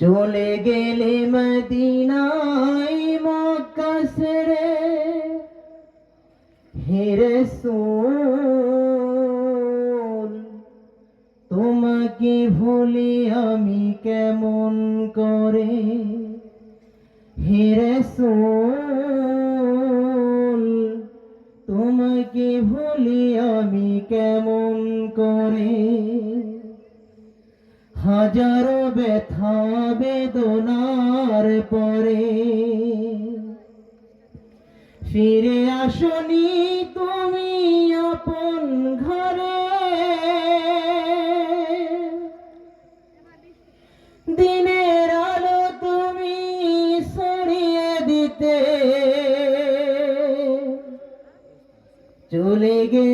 চলে গেলে মদিনায় মক্কা ছেড়ে হে রাসূল তোমাকে ভুলি আমি কেমন করে হে রাসূল তোমাকে ভুলি আমি কেমন করে হাজারো ব্যথা বেদনার পরে ফিরে আসনি তুমি আপন ঘরে দিনের আলো তুমি ছড়িয়ে দিতে চলে গে